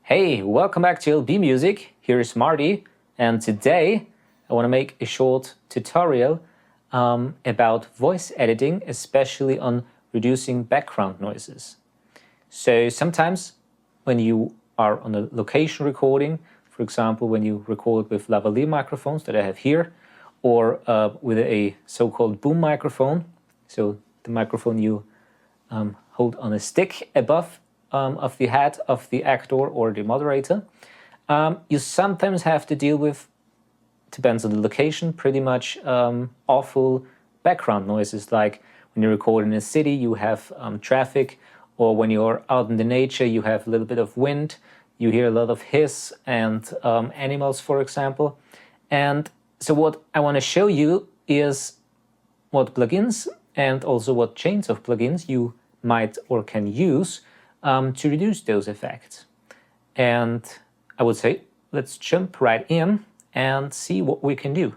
Hey, welcome back to LB Music. Here is Marty, and today I want to make a short tutorial about voice editing, especially on reducing background noises. So sometimes when you are on a location recording, for example, when you record with lavalier microphones that I have here, or with a so-called boom microphone, so the microphone you hold on a stick above of the head of the actor or the moderator, you sometimes have to deal with, depends on the location, pretty much awful background noises, like when you record in a city you have traffic, or when you're out in the nature you have a little bit of wind, you hear a lot of hiss and animals, for example. And so what I want to show you is what plugins and also what chains of plugins you might or can use to reduce those effects. And I would say let's jump right in and see what we can do.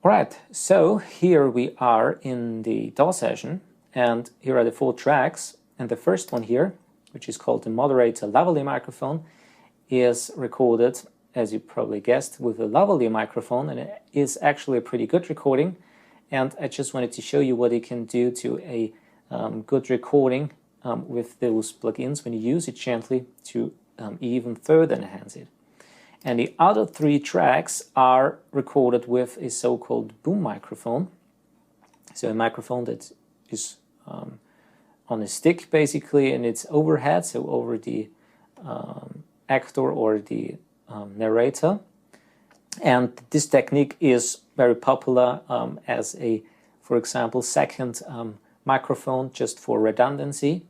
Alright, so here we are in the DAW session, and here are the 4 tracks. And the first one here, which is called the moderator lavalier microphone, is recorded, as you probably guessed, with a lavalier microphone, and it is actually a pretty good recording. And I just wanted to show you what it can do to a good recording with those plugins when you use it gently to even further enhance it. And the other 3 tracks are recorded with a so-called boom microphone. So a microphone that is on a stick basically, and it's overhead, so over the actor or the narrator. And this technique is very popular as a, for example, second microphone, just for redundancy.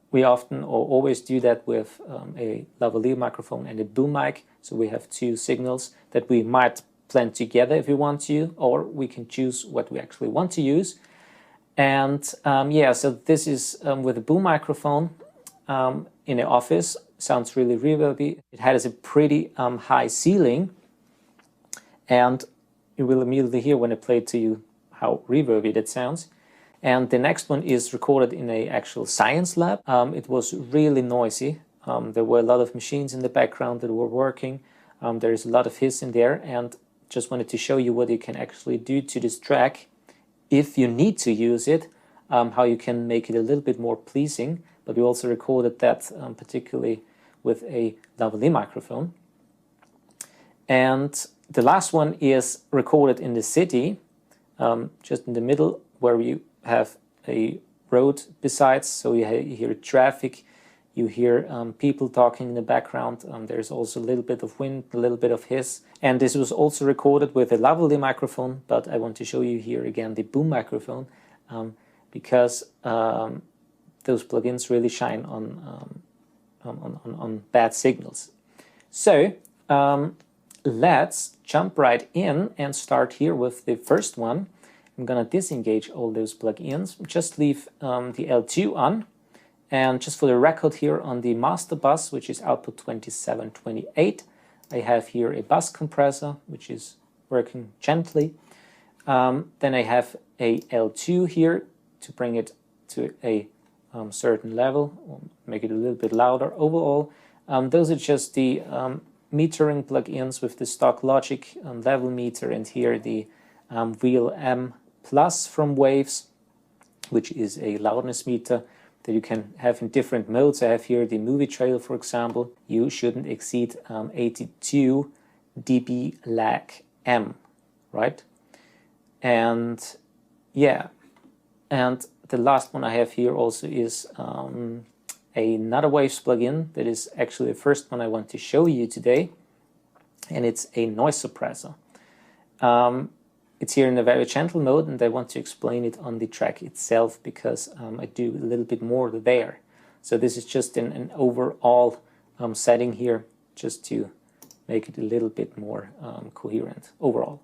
We often or always do that with a lavalier microphone and a boom mic, so we have 2 signals that we might blend together if we want to, or we can choose what we actually want to use. And yeah, so this is with a boom microphone in an office. Sounds really reverby. It has a pretty high ceiling, and you will immediately hear when I play it to you how reverby that sounds. And the next one is recorded in an actual science lab. It was really noisy. There were a lot of machines in the background that were working. There is a lot of hiss in there, and just wanted to show you what you can actually do to this track if you need to use it, how you can make it a little bit more pleasing. But we also recorded that particularly with a lavalier microphone. And the last one is recorded in the city, just in the middle, where you have a road besides, so you hear traffic, you hear people talking in the background. There's also a little bit of wind, a little bit of hiss. And this was also recorded with a lavalier microphone, but I want to show you here again the boom microphone, because those plugins really shine on bad signals. So let's jump right in and start here with the first one. I'm gonna disengage all those plugins, just leave the L2 on, and just for the record here on the master bus, which is output 2728, I have here a bus compressor, which is working gently. Then I have a L2 here to bring it to a certain level, or make it a little bit louder overall. Those are just the metering plugins with the stock Logic level meter, and here the Wheel M Plus from Waves, which is a loudness meter that you can have in different modes. I have here the movie trailer, for example. You shouldn't exceed 82 dB lag M, right? And yeah, and the last one I have here also is another Waves plugin that is actually the first one I want to show you today, and it's a noise suppressor. It's here in a very gentle mode, and I want to explain it on the track itself because I do a little bit more there. So this is just an overall setting here, just to make it a little bit more coherent overall.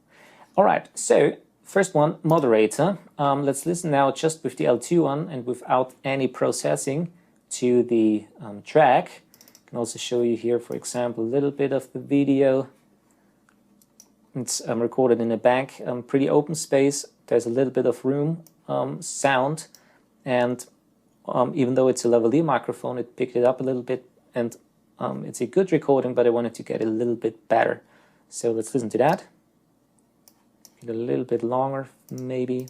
All right, so first one, moderator. Let's listen now just with the L2 on and without any processing to the track. I can also show you here, for example, a little bit of the video. It's recorded in a bank, pretty open space. There's a little bit of room sound, and even though it's a lavalier microphone, it picked it up a little bit, and it's a good recording, but I wanted to get a little bit better. So let's listen to that. Get a little bit longer, maybe.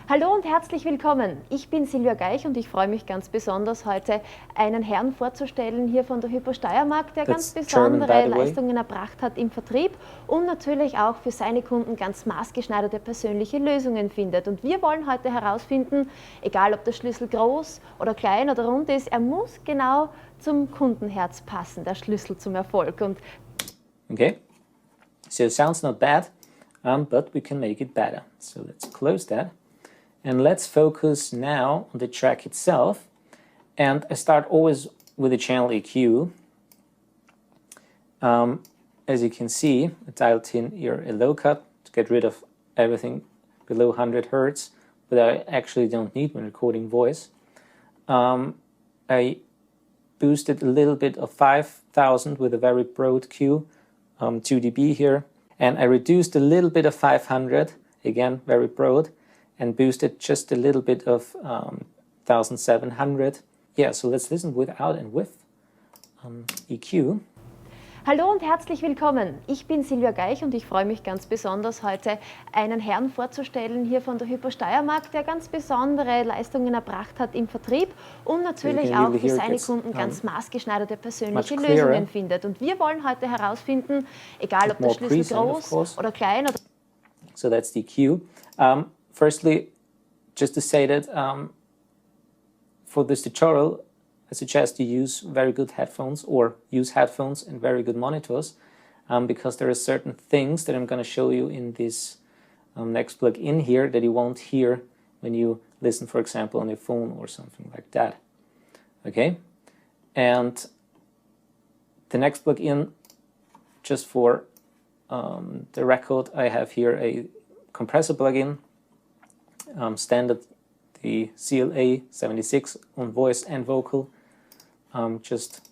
Hallo und herzlich willkommen. Ich bin Silvia Geich und ich freue mich ganz besonders, heute einen Herrn vorzustellen hier von der Hypo Steiermark, der ganz besondere Leistungen erbracht hat im Vertrieb und natürlich auch für seine Kunden ganz maßgeschneiderte persönliche Lösungen findet. Und wir wollen heute herausfinden, egal ob der Schlüssel groß oder klein oder rund ist, er muss genau zum Kundenherz passen, der Schlüssel zum Erfolg. Und okay, so it sounds not bad, but we can make it better. So let's close that. And let's focus now on the track itself. And I start always with the channel EQ. As you can see, I dialed in here a low cut to get rid of everything below 100 Hertz, but I actually don't need when recording voice. I boosted a little bit of 5000 with a very broad Q, 2 dB here. And I reduced a little bit of 500, again, very broad, and boosted just a little bit of 1700. Yeah, so let's listen without and with EQ. Hallo und herzlich willkommen. Ich bin Silvia Geich und ich freue mich ganz besonders, heute einen Herrn vorzustellen hier von der Hypo Steiermark, der ganz besondere Leistungen erbracht hat im Vertrieb und natürlich auch für seine Kunden ganz maßgeschneiderte persönliche Lösungen findet. Und wir wollen heute herausfinden, egal ob der Schlüssel groß oder klein oder... So that's the EQ. Firstly, just to say that for this tutorial, I suggest you use very good headphones or use headphones and very good monitors because there are certain things that I'm going to show you in this next plug-in here that you won't hear when you listen, for example, on your phone or something like that. Okay? And the next plug-in, just for the record, I have here a compressor plugin. Standard, the CLA 76 on voice and vocal.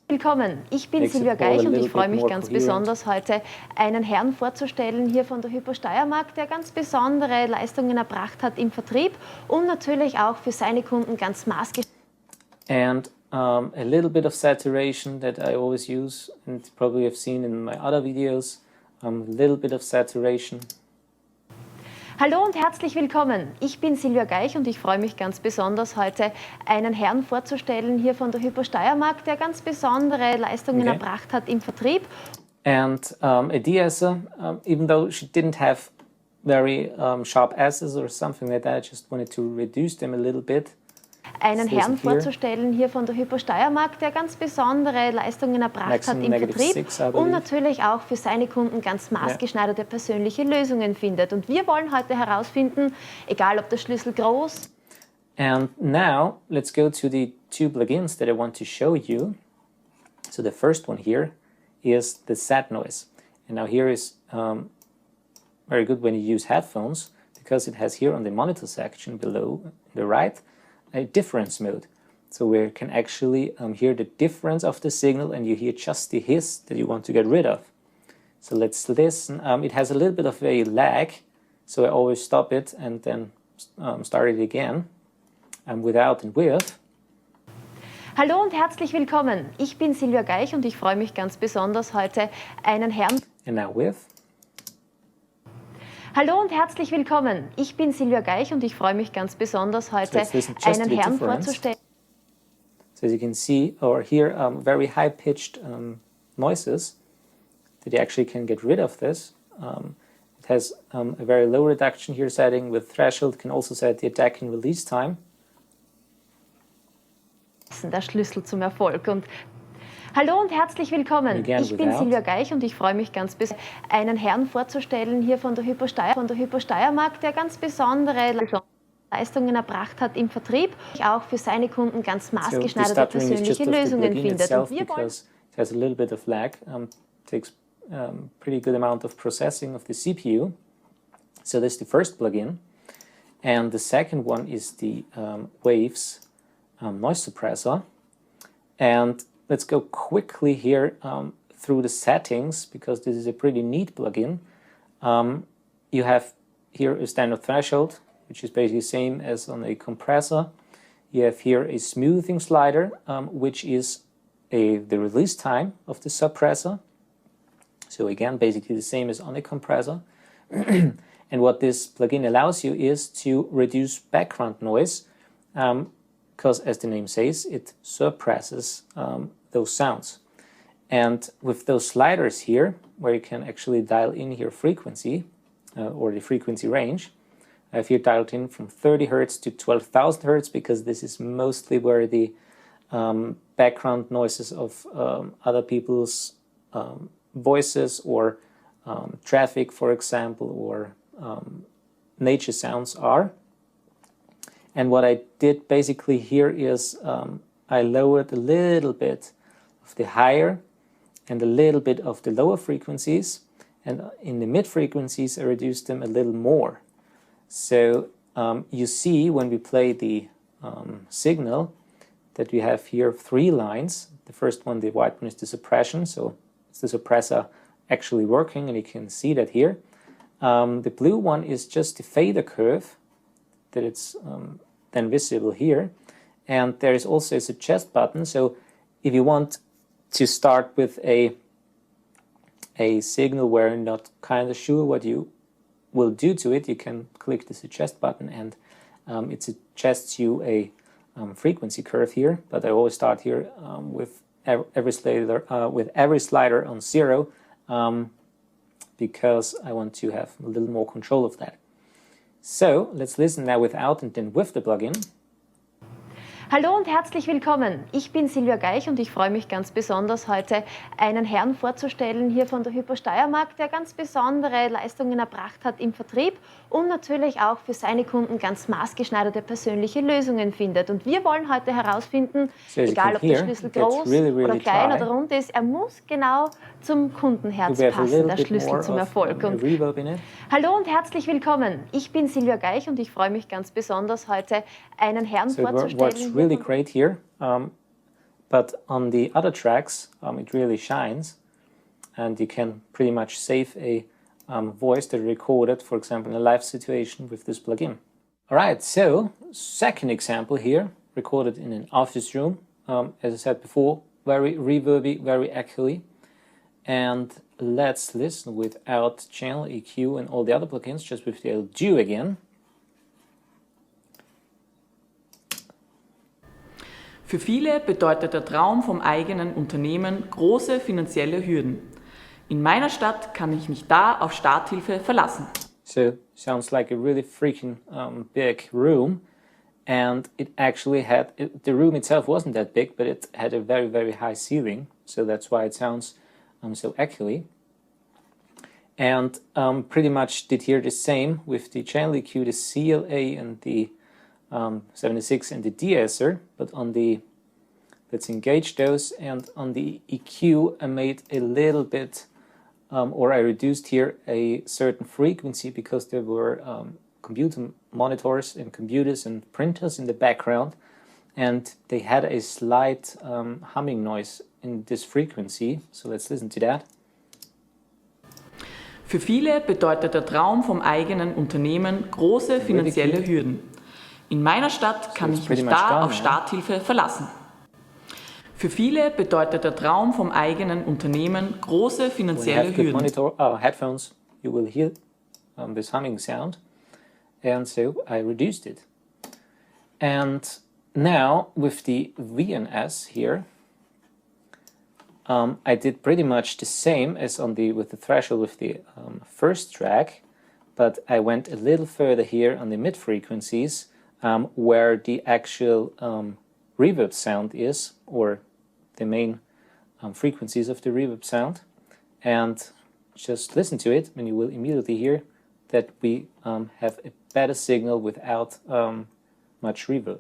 Willkommen, ich bin Silvia Geich und ich freue mich ganz besonders, heute einen Herrn vorzustellen hier von der Hypo Steiermark, der ganz besondere Leistungen erbracht hat im Vertrieb und natürlich auch für seine Kunden ganz maßgeschneidert. And a little bit of saturation that I always use and probably have seen in my other videos. A little bit of saturation. Hallo und herzlich willkommen. Ich bin Silvia Geich und ich freue mich ganz besonders, heute einen Herrn vorzustellen hier von der Hypo Steiermark, der ganz besondere Leistungen erbracht hat im Vertrieb. And a de-esser, even though she didn't have very sharp S's or something like that, I just wanted to reduce them a little bit. Einen Herrn vorzustellen hier von der Hypo Steiermark, der ganz besondere Leistungen erbracht hat im Vertrieb und natürlich auch für seine Kunden ganz maßgeschneiderte persönliche Lösungen findet. Und wir wollen heute herausfinden, egal ob der Schlüssel groß... And now let's go to the two plugins that I want to show you. So the first one here is the set noise. And now here is very good when you use headphones because it has here on the monitor section below on the right a difference mode. So we can actually hear the difference of the signal and you hear just the hiss that you want to get rid of. So let's listen. It has a little bit of a lag, so I always stop it and then start it again without and with. Hallo und herzlich willkommen. Ich bin Silvia Geich und ich freue mich ganz besonders, heute einen Herrn... And now with. Hallo und herzlich willkommen. Ich bin Silvia Geich und ich freue mich ganz besonders, heute einen Herrn vorzustellen. So as you can see or hear very high-pitched noises that you actually can get rid of this. It has a very low reduction here setting with threshold. You can also set the attack and release time. Der Schlüssel zum Erfolg. Und hallo und herzlich willkommen. Ich bin Silvia Geich und ich freue mich ganz besonders, einen Herrn vorzustellen hier von der Hypo Steiermark, der ganz besondere Leistungen erbracht hat im Vertrieb, auch für seine Kunden ganz maßgeschneiderte persönliche Lösungen findet. Und wir wollen... It has a little bit of lag, takes pretty good amount of processing of the CPU. So that's the first plugin. And the second one is the Waves noise suppressor. And let's go quickly here through the settings because this is a pretty neat plugin. You have here a standard threshold, which is basically the same as on a compressor. You have here a smoothing slider, which is the release time of the suppressor. So again, basically the same as on a compressor. And what this plugin allows you is to reduce background noise, because as the name says, it suppresses those sounds. And with those sliders here, where you can actually dial in here frequency, or the frequency range, I have here dialed in from 30 Hertz to 12,000 Hertz, because this is mostly where the background noises of other people's voices or traffic, for example, or nature sounds are. And what I did basically here is I lowered a little bit of the higher and a little bit of the lower frequencies, and in the mid frequencies I reduced them a little more. So you see when we play the signal that we have here 3 lines. The first one, the white one, is the suppression, so it's the suppressor actually working, and you can see that here. The blue one is just the fader curve, that it's then visible here. And there is also a suggest button, so if you want to start with a signal where you're not kind of sure what you will do to it, you can click the suggest button, and it suggests you a frequency curve here. But I always start here with every slider on 0, because I want to have a little more control of that. So let's listen now without and then with the plugin. Hallo und herzlich willkommen. Ich bin Silvia Geich und ich freue mich ganz besonders, heute einen Herrn vorzustellen hier von der Hypo Steiermark, der ganz besondere Leistungen erbracht hat im Vertrieb und natürlich auch für seine Kunden ganz maßgeschneiderte persönliche Lösungen findet. Und wir wollen heute herausfinden, egal ob der Schlüssel groß oder klein oder rund ist, er muss genau zum Kundenherz passen, der Schlüssel zum Erfolg. Und hallo und herzlich willkommen. Ich bin Silvia Geich und ich freue mich ganz besonders, heute einen Herrn vorzustellen. Really great here, but on the other tracks it really shines, and you can pretty much save a voice that you recorded, for example, in a live situation with this plugin. Alright, so second example here, recorded in an office room, as I said before, very reverby, very echoey, and let's listen without channel EQ and all the other plugins, just with the LDU again. Für viele bedeutet der Traum vom eigenen Unternehmen große finanzielle Hürden. In meiner Stadt kann ich mich da auf Starthilfe verlassen. So, sounds like a really freaking big room, and it actually had, the room itself wasn't that big, but it had a very, very high ceiling, so that's why it sounds so echoey. And pretty much did here the same with the channel EQ, the CLA and the 76 and the de-esser, but on the, let's engage those, and on the EQ I made a little bit, or I reduced here a certain frequency, because there were computer monitors and computers and printers in the background, and they had a slight humming noise in this frequency, so let's listen to that. Für viele bedeutet der Traum vom eigenen Unternehmen große finanzielle Hürden. In meiner Stadt kann ich mich da auf Starthilfe verlassen. Für viele bedeutet der Traum vom eigenen Unternehmen große finanzielle Hürden. Headphones, you will hear this humming sound, and so I reduced it. And now with the WNS here, I did pretty much the same as on with the threshold with the first track, but I went a little further here on the mid frequencies, where the actual reverb sound is, or the main frequencies of the reverb sound, and just listen to it and you will immediately hear that we have a better signal without much reverb.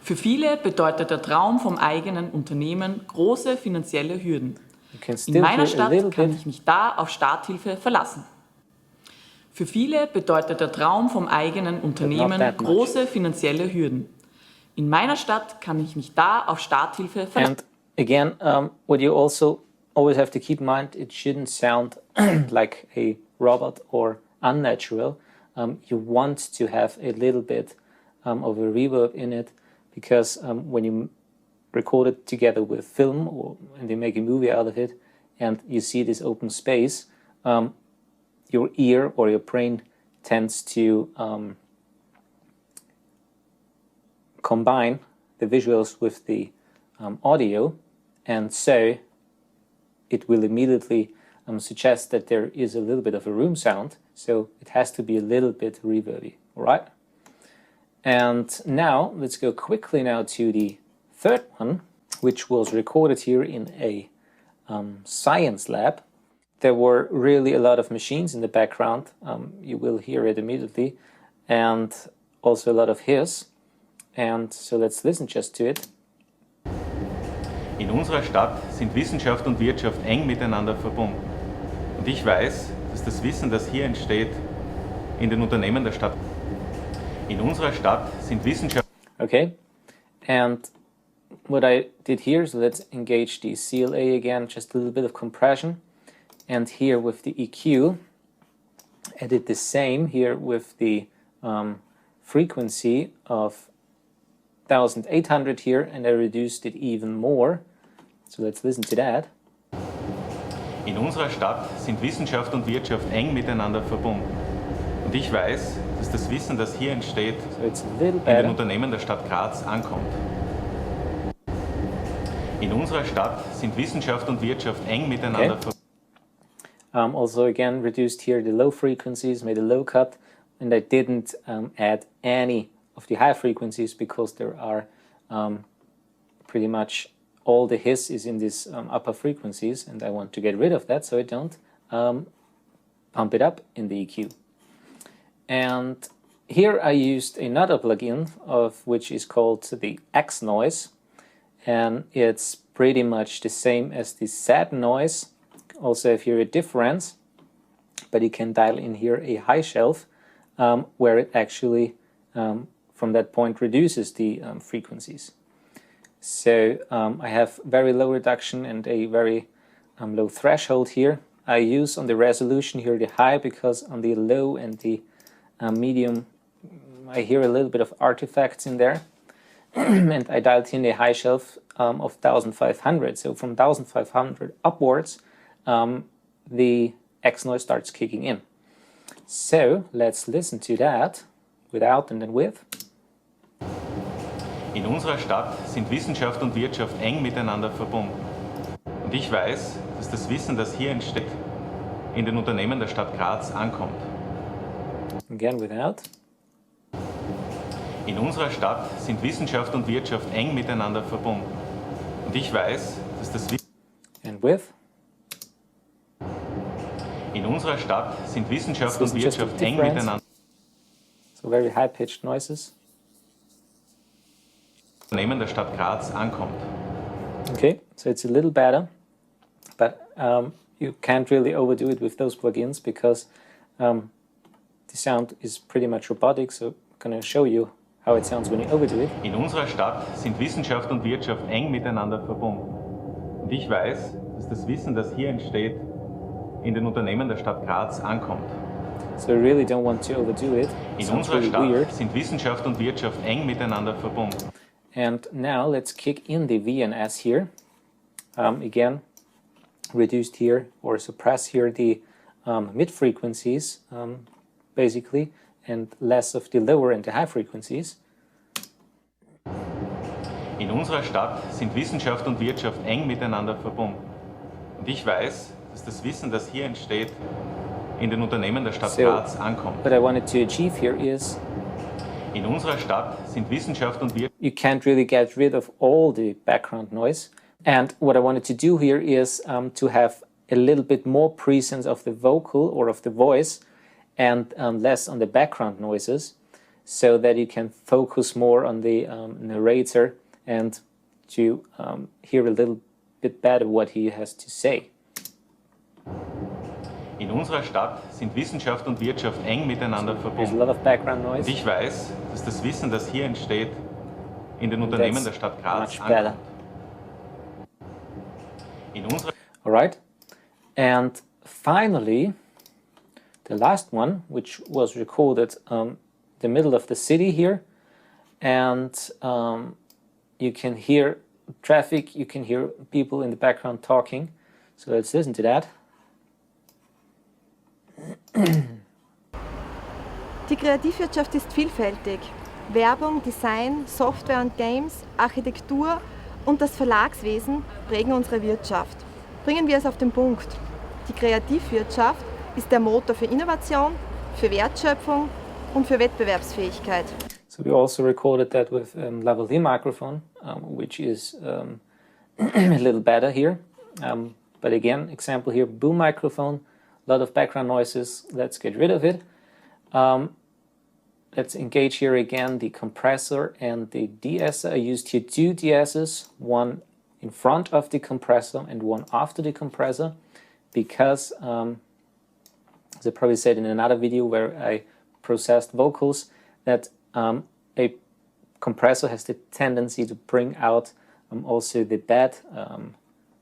Für viele bedeutet der Traum vom eigenen Unternehmen große finanzielle Hürden. In meiner Stadt kann ich mich da auf Starthilfe verlassen. Für viele bedeutet der Traum vom eigenen Unternehmen große finanzielle Hürden. In meiner Stadt kann ich mich da auf Starthilfe verlassen. And again, what you also always have to keep in mind, it shouldn't sound like a robot or unnatural. You want to have a little bit of a reverb in it, because when you record it together with film and they make a movie out of it and you see this open space, your ear or your brain tends to combine the visuals with the audio, and so it will immediately suggest that there is a little bit of a room sound, so it has to be a little bit reverby, all right? And now let's go quickly now to the third one, which was recorded here in a science lab. There were really a lot of machines in the background, you will hear it immediately, and also a lot of hiss. And so let's listen just to it. In unserer Stadt sind Wissenschaft und Wirtschaft eng miteinander verbunden. Und ich weiß, dass das Wissen, das hier entsteht, in den Unternehmen der Stadt. In unserer Stadt sind Wissenschaft. Okay, and what I did here, so let's engage the CLA again, just a little bit of compression. And here with the EQ, I did the same here with the frequency of 1800 here, and I reduced it even more. So let's listen to that. In unserer Stadt sind Wissenschaft und Wirtschaft eng miteinander verbunden. Und ich weiß, dass das Wissen, das hier entsteht, in den Unternehmen der Stadt Graz ankommt. In unserer Stadt sind Wissenschaft und Wirtschaft eng miteinander verbunden. Also again, reduced here the low frequencies, made a low cut, and I didn't add any of the high frequencies because there are pretty much all the hiss is in these upper frequencies, and I want to get rid of that so I don't pump it up in the EQ. And here I used another plugin of which is called the X noise, and it's pretty much the same as the Z noise. Also if you hear a difference, but you can dial in here a high shelf where it actually from that point reduces the frequencies. So I have very low reduction and a very low threshold here. I use on the resolution here the high because on the low and the medium I hear a little bit of artifacts in there. And I dialed in a high shelf of 1500. So from 1500 upwards the X noise starts kicking in. So let's listen to that without and then with. In unserer Stadt sind Wissenschaft und Wirtschaft eng miteinander verbunden. Und ich weiß, dass das Wissen, das hier entsteht, in den Unternehmen der Stadt Graz ankommt. Again without. In unserer Stadt sind Wissenschaft und Wirtschaft eng miteinander verbunden. Und ich weiß, dass das Wissen... And with. In unserer Stadt sind Wissenschaft und Wirtschaft eng miteinander. So very high-pitched noises. Unternehmen der Stadt Graz ankommt. Okay, so it's a little better, but you can't really overdo it with those plugins because the sound is pretty much robotic, so I'm going to show you how it sounds when you overdo it. In unserer Stadt sind Wissenschaft und Wirtschaft eng miteinander verbunden. Und ich weiß, dass das Wissen, das hier entsteht, in den Unternehmen der Stadt Graz ankommt. So I really don't want to overdo it. In unserer Stadt sind Wissenschaft und Wirtschaft eng miteinander verbunden. And now let's kick in the WNS here. Again, reduced here or suppress here the mid frequencies basically, and less of the lower and the high frequencies. In unserer Stadt sind Wissenschaft und Wirtschaft eng miteinander verbunden. Und ich weiß, dass das Wissen, das hier entsteht, in den Unternehmen der Stadt Graz ankommt. What I wanted to achieve here is in unserer Stadt sind Wissenschaft und Wirtschaft. You can't really get rid of all the background noise. And what I wanted to do here is to have a little bit more presence of the vocal or of the voice and less on the background noises, so that you can focus more on the narrator and to hear a little bit better what he has to say. In unserer Stadt sind Wissenschaft und Wirtschaft eng miteinander There's a verbunden. lot of background noise. Und ich weiß, dass das Wissen, das hier entsteht, in den Unternehmen der Stadt Graz ankommt. In unserer All right. And finally, the last one, which was recorded the middle of the city here, and you can hear traffic, you can hear people in the background talking. So let's listen to that. Die Kreativwirtschaft ist vielfältig. Werbung, Design, Software und Games, Architektur und das Verlagswesen prägen unsere Wirtschaft. Bringen wir es auf den Punkt. Die Kreativwirtschaft ist der Motor für Innovation, für Wertschöpfung und für Wettbewerbsfähigkeit. So we also recorded that with lavalier microphone, which is a little better here. But again, example here, boom microphone, a lot of background noises, let's get rid of it. Let's engage here again the compressor and the de-esser. I used here two de-essers, one in front of the compressor and one after the compressor, because, as I probably said in another video where I processed vocals, that a compressor has the tendency to bring out also the bad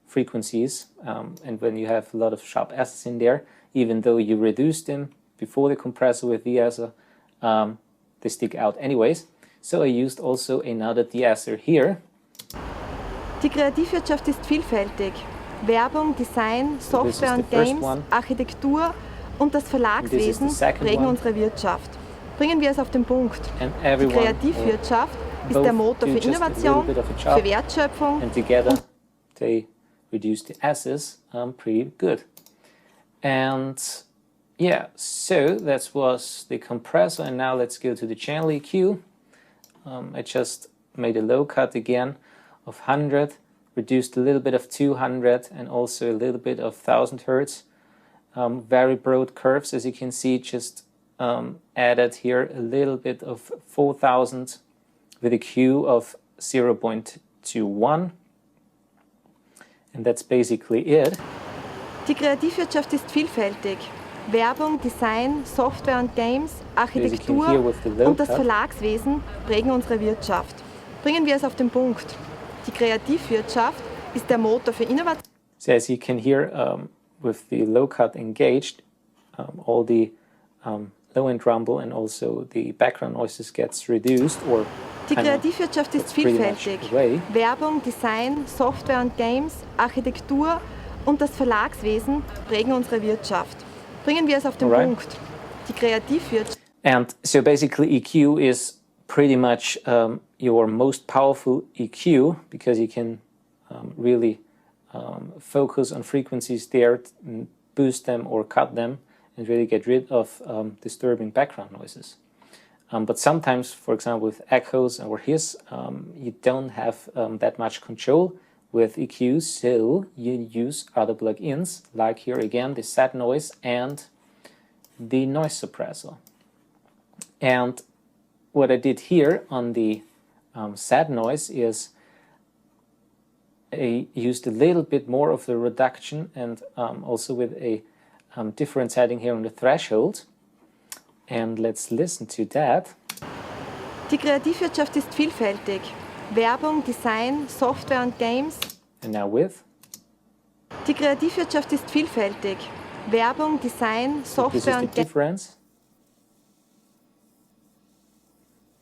frequencies, and when you have a lot of sharp S's in there, even though you reduce them before the compressor with de-esser, they stick out anyways. So I used also another de-esser here. Die Kreativwirtschaft ist vielfältig. Werbung, Design, Software und Games, Architektur und das Verlagswesen prägen unsere Wirtschaft. Bringen wir es auf den Punkt. Die Kreativwirtschaft ist der Motor für Innovation, für Wertschöpfung. And together they reduce the S's pretty good. And yeah, so that was the compressor, and now let's go to the channel EQ. I just made a low cut again of 100, reduced a little bit of 200 and also a little bit of 1000 Hertz. Very broad curves, as you can see, just added here a little bit of 4000 with a Q of 0.21. And that's basically it. Die Kreativwirtschaft ist vielfältig. Werbung, Design, Software und Games, Architektur und das Verlagswesen prägen unsere Wirtschaft. Bringen wir es auf den Punkt. Die Kreativwirtschaft ist der Motor für Innovation. So as you can hear, with the low cut engaged, all the low end rumble and also the background noises gets reduced or Die Kreativwirtschaft ist vielfältig. Werbung, Design, Software und Games, Architektur und das Verlagswesen prägen unsere Wirtschaft. Bringen wir es auf den Punkt. Die Kreativwirtschaft. And so basically EQ is pretty much your most powerful EQ, because you can really focus on frequencies there, and boost them or cut them, and really get rid of disturbing background noises. But sometimes, for example, with echoes or hiss, you don't have that much control with EQ, so you use other plugins, like here again, the set noise and the noise suppressor. And what I did here on the set noise is I used a little bit more of the reduction, and also with a different setting here on the threshold. And let's listen to that. Die Kreativwirtschaft ist vielfältig. Werbung, Design, Software und Games. And now with. Die Kreativwirtschaft ist vielfältig. Werbung, Design, Software und Games.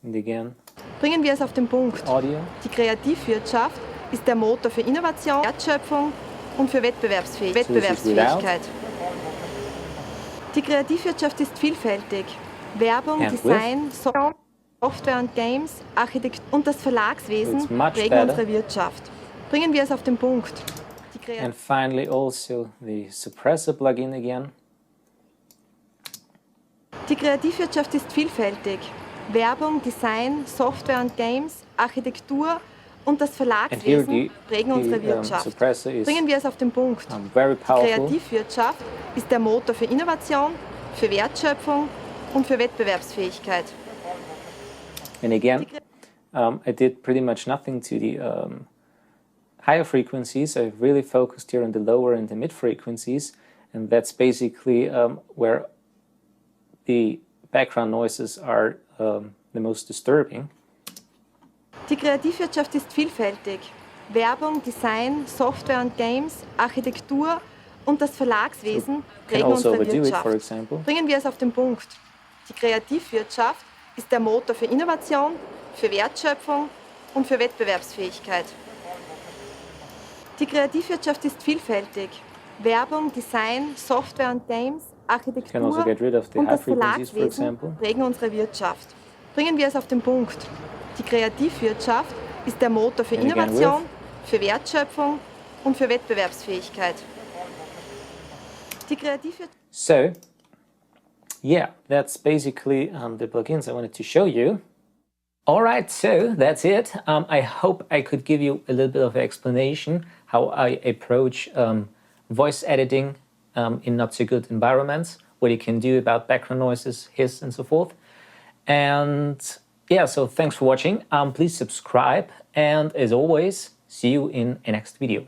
And again. Bringen wir es auf den Punkt. Audio. Die Kreativwirtschaft ist der Motor für Innovation, Wertschöpfung und für Wettbewerbsfähigkeit. Die Kreativwirtschaft ist vielfältig. Werbung, Design, Software und Games, Architektur und das Verlagswesen prägen unsere Wirtschaft. Bringen wir es auf den Punkt. And finally also the suppressor plugin again. Die Kreativwirtschaft ist vielfältig. Werbung, Design, Software und Games, Architektur und das Verlagswesen prägen unsere Wirtschaft. Bringen wir es auf den Punkt. Very powerful. Die Kreativwirtschaft ist der Motor für Innovation, für Wertschöpfung und für Wettbewerbsfähigkeit. And again, I did pretty much nothing to the higher frequencies. I really focused here on the lower and the mid frequencies, and that's basically where the background noises are the most disturbing. Die Kreativwirtschaft ist vielfältig. Werbung, Design, Software und Games, Architektur und das Verlagswesen prägen unsere Wirtschaft. Bringen wir es auf den Punkt. Die Kreativwirtschaft ist der Motor für Innovation, für Wertschöpfung und für Wettbewerbsfähigkeit. Die Kreativwirtschaft ist vielfältig. Werbung, Design, Software und Games, Architektur und das Verlagswesen prägen unsere Wirtschaft. Bringen wir es auf den Punkt. Die Kreativwirtschaft ist der Motor für Innovation, für Wertschöpfung und für Wettbewerbsfähigkeit. Die Kreativwirtschaft. So, yeah, that's basically the plugins I wanted to show you. All right, so that's it. I hope I could give you a little bit of explanation how I approach voice editing in not so good environments, what you can do about background noises, hiss, and so forth. And yeah, so thanks for watching. Please subscribe, and as always, see you in a next video.